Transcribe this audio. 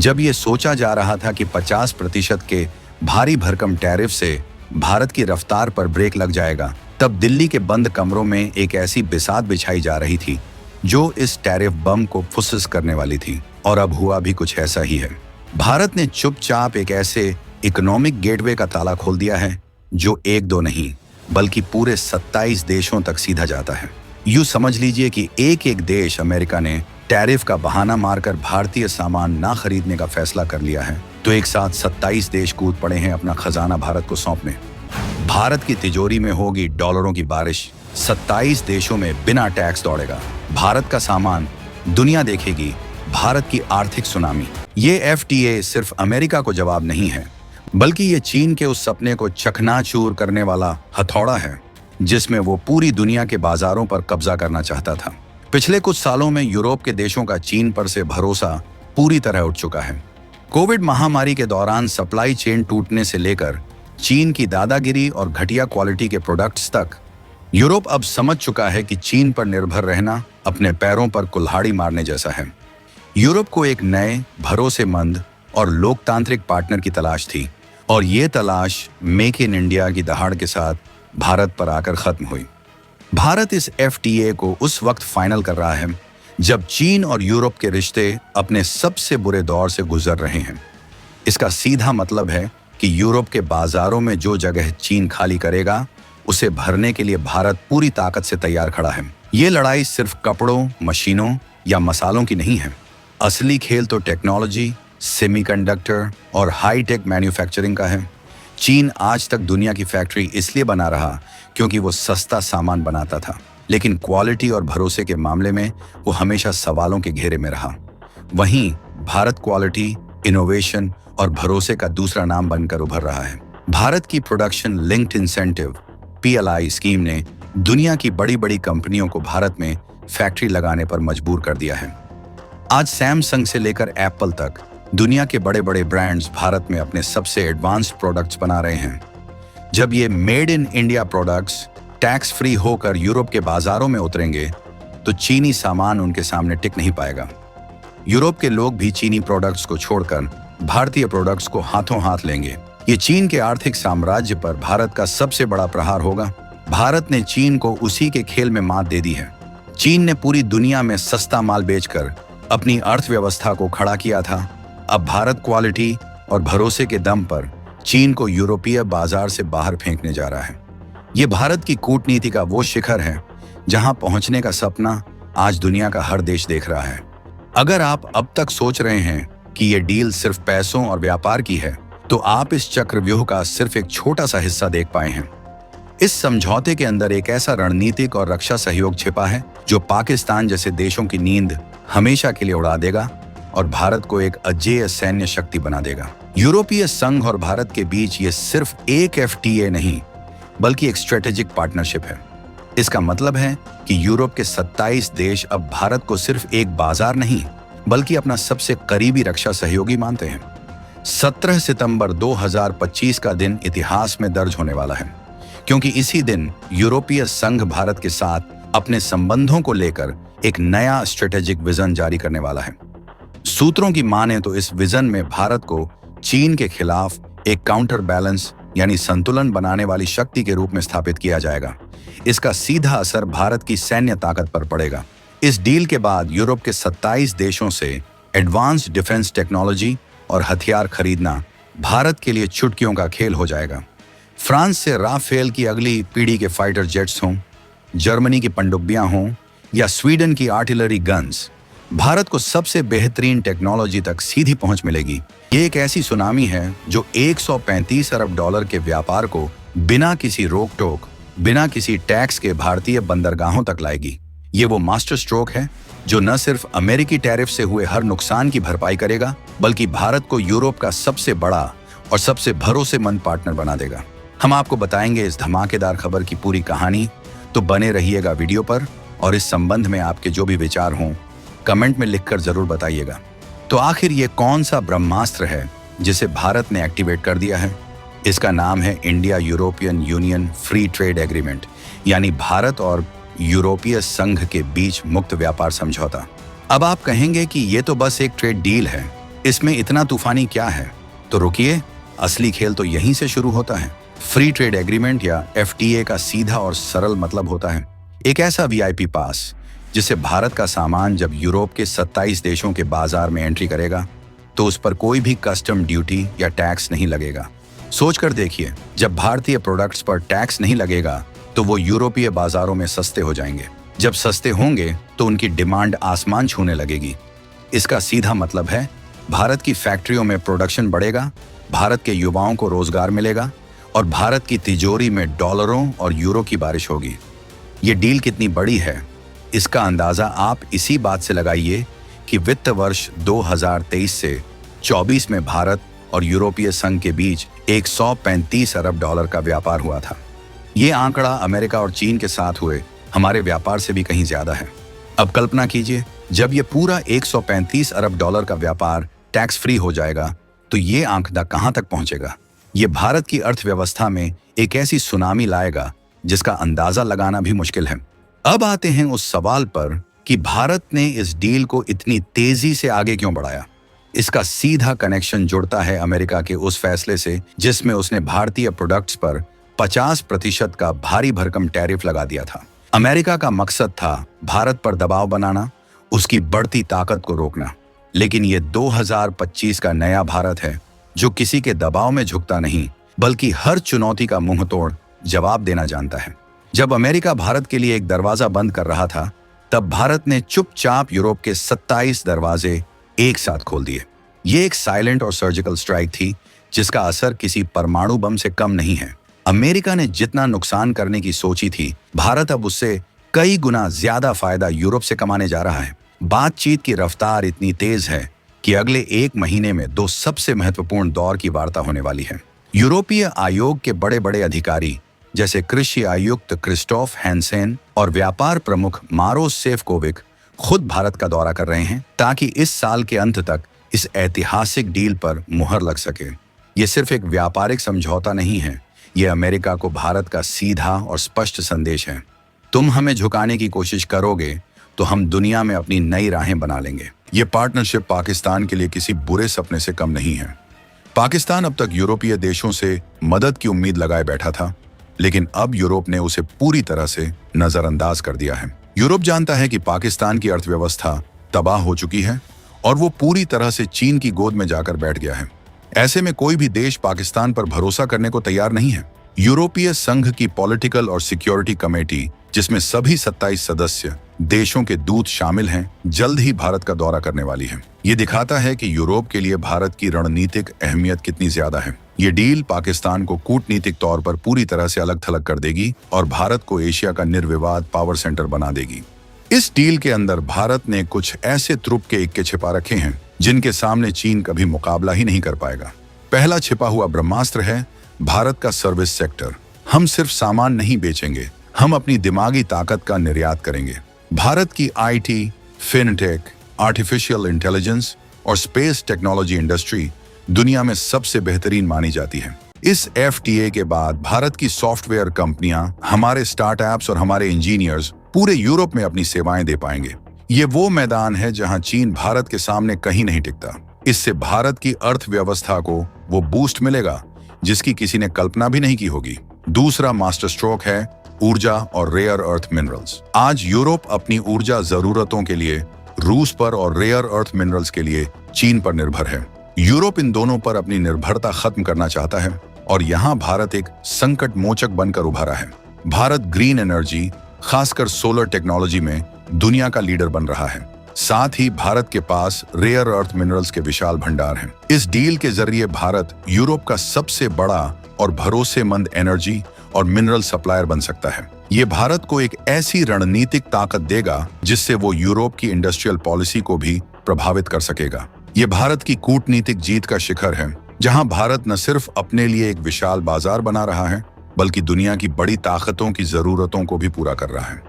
जब ये सोचा जा रहा था कि 50% के भारी भरकम टैरिफ से भारत की रफ्तार पर ब्रेक लग जाएगा, तब दिल्ली के बंद कमरों में एक ऐसी बिसात बिछाई जा रही थी जो इस टैरिफ बम को फुसफुस करने वाली थी। और अब हुआ भी कुछ ऐसा ही है। भारत ने चुपचाप एक ऐसे इकोनॉमिक गेटवे का ताला खोल दिया है जो एक दो नहीं बल्कि पूरे 27 देशों तक सीधा जाता है। यूं समझ लीजिए कि एक एक देश अमेरिका ने टैरिफ का बहाना मारकर भारतीय सामान ना खरीदने का फैसला कर लिया है, तो एक साथ 27 देश कूद पड़े हैं अपना खजाना भारत को सौंपने। भारत की तिजोरी में होगी डॉलरों की बारिश, 27 देशों में बिना टैक्स दौड़ेगा भारत का सामान, दुनिया देखेगी भारत की आर्थिक सुनामी। ये एफटीए सिर्फ अमेरिका को जवाब नहीं है, बल्कि ये चीन के उस सपने को चकनाचूर करने वाला हथौड़ा है जिसमें वो पूरी दुनिया के बाजारों पर कब्जा करना चाहता था। पिछले कुछ सालों में यूरोप के देशों का चीन पर से भरोसा पूरी तरह उठ चुका है। कोविड महामारी के दौरान सप्लाई चेन टूटने से लेकर चीन की दादागिरी और घटिया क्वालिटी के प्रोडक्ट्स तक, यूरोप अब समझ चुका है कि चीन पर निर्भर रहना अपने पैरों पर कुल्हाड़ी मारने जैसा है। यूरोप को एक नए, भरोसेमंद और लोकतांत्रिक पार्टनर की तलाश थी, और ये तलाश मेक इन इंडिया की दहाड़ के साथ भारत पर आकर खत्म हुई। भारत इस एफटीए को उस वक्त फाइनल कर रहा है जब चीन और यूरोप के रिश्ते अपने सबसे बुरे दौर से गुजर रहे हैं। इसका सीधा मतलब है कि यूरोप के बाजारों में जो जगह चीन खाली करेगा उसे भरने के लिए भारत पूरी ताकत से तैयार खड़ा है। ये लड़ाई सिर्फ कपड़ों, मशीनों या मसालों की नहीं है। असली खेल तो टेक्नोलॉजी, सेमीकंडक्टर और हाईटेक मैन्युफैक्चरिंग का है। चीन आज तक दुनिया की फैक्ट्री इसलिए बना रहा क्योंकि वो सस्ता सामान बनाता था, लेकिन क्वालिटी और भरोसे के मामले में वो हमेशा सवालों के घेरे में रहा। वहीं भारत क्वालिटी, इनोवेशन और भरोसे का दूसरा नाम बनकर उभर रहा है। भारत की production linked incentive PLI scheme ने दुनिया की बड़ी बड़ी कंपनियों को भारत में फैक्ट्री लगाने पर मजबूर कर दिया है। आज सैमसंग से लेकर एप्पल तक दुनिया के बड़े बड़े ब्रांड्स भारत में अपने सबसे एडवांस्ड प्रोडक्ट्स बना रहे हैं। जब ये made in India products tax free होकर यूरोप के बाजारों में उतरेंगे तो चीनी सामान उनके सामने टिक नहीं पाएगा। यूरोप के लोग भी चीनी प्रोडक्ट्स को छोड़कर भारतीय प्रोडक्ट्स को हाथों हाथ लेंगे। ये चीन के आर्थिक साम्राज्य पर भारत का सबसे बड़ा प्रहार होगा। भारत ने चीन को उसी के खेल में मात दे दी है। चीन ने पूरी दुनिया में सस्ता माल बेचकर अपनी अर्थव्यवस्था को खड़ा किया था। अब भारत क्वालिटी और भरोसे के दम पर चीन को यूरोपीय बाजार से बाहर फेंकने जा रहा है। ये भारत की कूटनीति का वो शिखर है जहां पहुंचने का सपना आज दुनिया का हर देश देख रहा है। अगर आप अब तक सोच रहे हैं कि ये डील सिर्फ पैसों और व्यापार की है, तो आप इस चक्रव्यूह का सिर्फ एक छोटा सा हिस्सा देख पाए हैं। इस समझौते के अंदर एक ऐसा रणनीतिक और रक्षा सहयोग छिपा है जो पाकिस्तान जैसे देशों की नींद हमेशा के लिए उड़ा देगा और भारत को एक अजेय सैन्य शक्ति बना देगा। यूरोपीय संघ और भारत के बीच ये सिर्फ एक एफटीए नहीं बल्कि एक स्ट्रेटेजिक पार्टनरशिप है। इसका मतलब है कि यूरोप के 27 देश अब भारत को सिर्फ एक बाजार नहीं बल्कि अपना सबसे करीबी रक्षा सहयोगी मानते हैं। 17 सितंबर 2025 का दिन इतिहास में दर्ज होने वाला है, क्योंकि इसी दिन यूरोपीय संघ भारत के साथ अपने संबंधों को लेकर एक नया स्ट्रेटेजिक विजन जारी करने वाला है। सूत्रों की माने तो इस विजन में भारत को चीन के खिलाफ एक काउंटर बैलेंस यानी संतुलन बनाने वाली शक्ति के रूप में स्थापित किया जाएगा। इसका सीधा असर भारत की सैन्य ताकत पर पड़ेगा। इस डील के बाद यूरोप के 27 देशों से एडवांस्ड डिफेंस टेक्नोलॉजी और हथियार खरीदना भारत के लिए चुटकियों का खेल हो जाएगा। फ्रांस से राफेल की अगली पीढ़ी के फाइटर जेट्स हों, जर्मनी की पनडुब्बियां हों या स्वीडन की आर्टिलरी गन्स, भारत को सबसे बेहतरीन टेक्नोलॉजी तक सीधी पहुंच मिलेगी। ये एक ऐसी सुनामी है जो 135 अरब डॉलर के व्यापार को बिना किसी रोक टोक, बिना किसी टैक्स के भारतीय बंदरगाहों तक लाएगी। ये वो मास्टर स्ट्रोक है जो न सिर्फ अमेरिकी टैरिफ से हुए हर नुकसान की भरपाई करेगा, बल्कि भारत को यूरोप का सबसे बड़ा और सबसे भरोसेमंद पार्टनर बना देगा। हम आपको बताएंगे इस धमाकेदार खबर की पूरी कहानी, तो बने रहिएगा वीडियो पर। और इस संबंध में आपके जो भी विचार हों कमेंट में लिखकर जरूर बताइएगा। तो आखिर ये कौन सा ब्रह्मास्त्र है जिसे भारत ने एक्टिवेट कर दिया है? इसका नाम है India European union free trade agreement, यानी भारत और यूरोपीय संघ के बीच मुक्त व्यापार समझौता। अब आप कहेंगे कि ये तो बस एक ट्रेड डील है, इसमें इतना तूफानी क्या है? तो रुकिए, असली खेल तो यहीं से शुरू होता है। फ्री ट्रेड एग्रीमेंट या FTA का सीधा और सरल मतलब होता है एक ऐसा VIP पास जिससे भारत का सामान जब यूरोप के 27 देशों के बाजार में एंट्री करेगा तो उस पर कोई भी कस्टम ड्यूटी या टैक्स नहीं लगेगा। सोचकर देखिए, जब भारतीय प्रोडक्ट्स पर टैक्स नहीं लगेगा तो वो यूरोपीय बाजारों में सस्ते हो जाएंगे। जब सस्ते होंगे तो उनकी डिमांड आसमान छूने लगेगी। इसका सीधा मतलब है भारत की फैक्ट्रियों में प्रोडक्शन बढ़ेगा, भारत के युवाओं को रोजगार मिलेगा और भारत की तिजोरी में डॉलरों और यूरो की बारिश होगी। ये डील कितनी बड़ी है, इसका अंदाजा आप इसी बात से लगाइए कि वित्त वर्ष 2023 से 24 में भारत और यूरोपीय संघ के बीच 135 अरब डॉलर का व्यापार हुआ था। ये आंकड़ा अमेरिका और चीन के साथ हुए हमारे व्यापार से भी कहीं ज्यादा है। अब कल्पना कीजिए, जब ये पूरा 135 अरब डॉलर का व्यापार टैक्स फ्री हो जाएगा तो ये आंकड़ा कहां तक पहुंचेगा। ये भारत की अर्थव्यवस्था में एक ऐसी सुनामी लाएगा जिसका अंदाजा लगाना भी मुश्किल है। अब आते हैं उस सवाल पर कि भारत ने इस डील को इतनी तेजी से आगे क्यों बढ़ाया। इसका सीधा कनेक्शन जुड़ता है अमेरिका के उस फैसले से जिसमें उसने भारतीय प्रोडक्ट्स पर 50% का भारी भरकम टैरिफ लगा दिया था। अमेरिका का मकसद था भारत पर दबाव बनाना, उसकी बढ़ती ताकत को रोकना। लेकिन ये 2025 का नया भारत है जो किसी के दबाव में झुकता नहीं बल्कि हर चुनौती का मुंह तोड़ जवाब देना जानता है। जब अमेरिका भारत के लिए एक दरवाजा बंद कर रहा था तब भारत ने चुपचाप यूरोप के 27 दरवाजे एक साथ खोल दिए। ये एक साइलेंट और सर्जिकल स्ट्राइक थी जिसका असर किसी परमाणु बम से कम नहीं है। अमेरिका ने जितना नुकसान करने की सोची थी, भारत अब उससे कई गुना ज्यादा फायदा यूरोप से कमाने जा रहा है। बातचीत की रफ्तार इतनी तेज है कि अगले 1 महीने में 2 सबसे महत्वपूर्ण दौर की वार्ता होने वाली है। यूरोपीय आयोग के बड़े बड़े अधिकारी जैसे कृषि आयुक्त क्रिस्टोफ हैंसेन और व्यापार प्रमुख मारोस सेफकोविक खुद भारत का दौरा कर रहे हैं ताकि इस साल के अंत तक इस ऐतिहासिक डील पर मुहर लग सके। ये सिर्फ एक व्यापारिक समझौता नहीं है, ये अमेरिका को भारत का सीधा और स्पष्ट संदेश है। तुम हमें झुकाने की कोशिश करोगे तो हम दुनिया में अपनी नई राहें बना लेंगे। ये पार्टनरशिप पाकिस्तान के लिए किसी बुरे सपने से कम नहीं है। पाकिस्तान अब तक यूरोपीय देशों से मदद की उम्मीद लगाए बैठा था, लेकिन अब यूरोप ने उसे पूरी तरह से नजरअंदाज कर दिया है। यूरोप जानता है कि पाकिस्तान की अर्थव्यवस्था तबाह हो चुकी है और वो पूरी तरह से चीन की गोद में जाकर बैठ गया है। ऐसे में कोई भी देश पाकिस्तान पर भरोसा करने को तैयार नहीं है। यूरोपीय संघ की पॉलिटिकल और सिक्योरिटी कमेटी, जिसमें सभी 27 सदस्य देशों के दूत शामिल हैं, जल्द ही भारत का दौरा करने वाली है। ये दिखाता है कि यूरोप के लिए भारत की रणनीतिक अहमियत कितनी ज्यादा है। ये डील पाकिस्तान को कूटनीतिक तौर पर पूरी तरह से अलग थलग कर देगी और भारत को एशिया का निर्विवाद पावर सेंटर बना देगी। इस डील के अंदर भारत ने कुछ ऐसे तुरुप के इक्के छिपा रखे हैं जिनके सामने चीन कभी मुकाबला ही नहीं कर पाएगा। पहला छिपा हुआ ब्रह्मास्त्र है भारत का सर्विस सेक्टर। हम सिर्फ सामान नहीं बेचेंगे, हम अपनी दिमागी ताकत का निर्यात करेंगे। भारत की IT, फिनटेक, आर्टिफिशियल इंटेलिजेंस और स्पेस टेक्नोलॉजी इंडस्ट्री दुनिया में सबसे बेहतरीन मानी जाती है। इस FTA के बाद भारत की सॉफ्टवेयर कंपनियां, हमारे स्टार्टअप्स और हमारे इंजीनियर्स पूरे यूरोप में अपनी सेवाएं दे पाएंगे। ये वो मैदान है जहां चीन भारत के सामने कहीं नहीं टिकता। इससे भारत की अर्थव्यवस्था को वो बूस्ट मिलेगा जिसकी किसी ने कल्पना भी नहीं की होगी। दूसरा मास्टर स्ट्रोक है ऊर्जा और रेयर अर्थ मिनरल्स। आज यूरोप अपनी ऊर्जा जरूरतों के लिए रूस पर और रेयर अर्थ मिनरल्स के लिए चीन पर निर्भर है। यूरोप इन दोनों पर अपनी निर्भरता खत्म करना चाहता है और यहाँ भारत एक संकट मोचक बनकर उभरा है। भारत ग्रीन एनर्जी, खासकर सोलर टेक्नोलॉजी में दुनिया का लीडर बन रहा है। साथ ही भारत के पास रेयर अर्थ मिनरल्स के विशाल भंडार हैं। इस डील के जरिए भारत यूरोप का सबसे बड़ा और भरोसेमंद एनर्जी और मिनरल सप्लायर बन सकता है। ये भारत को एक ऐसी रणनीतिक ताकत देगा जिससे वो यूरोप की इंडस्ट्रियल पॉलिसी को भी प्रभावित कर सकेगा। ये भारत की कूटनीतिक जीत का शिखर है, जहां भारत न सिर्फ अपने लिए एक विशाल बाजार बना रहा है बल्कि दुनिया की बड़ी ताकतों की जरूरतों को भी पूरा कर रहा है।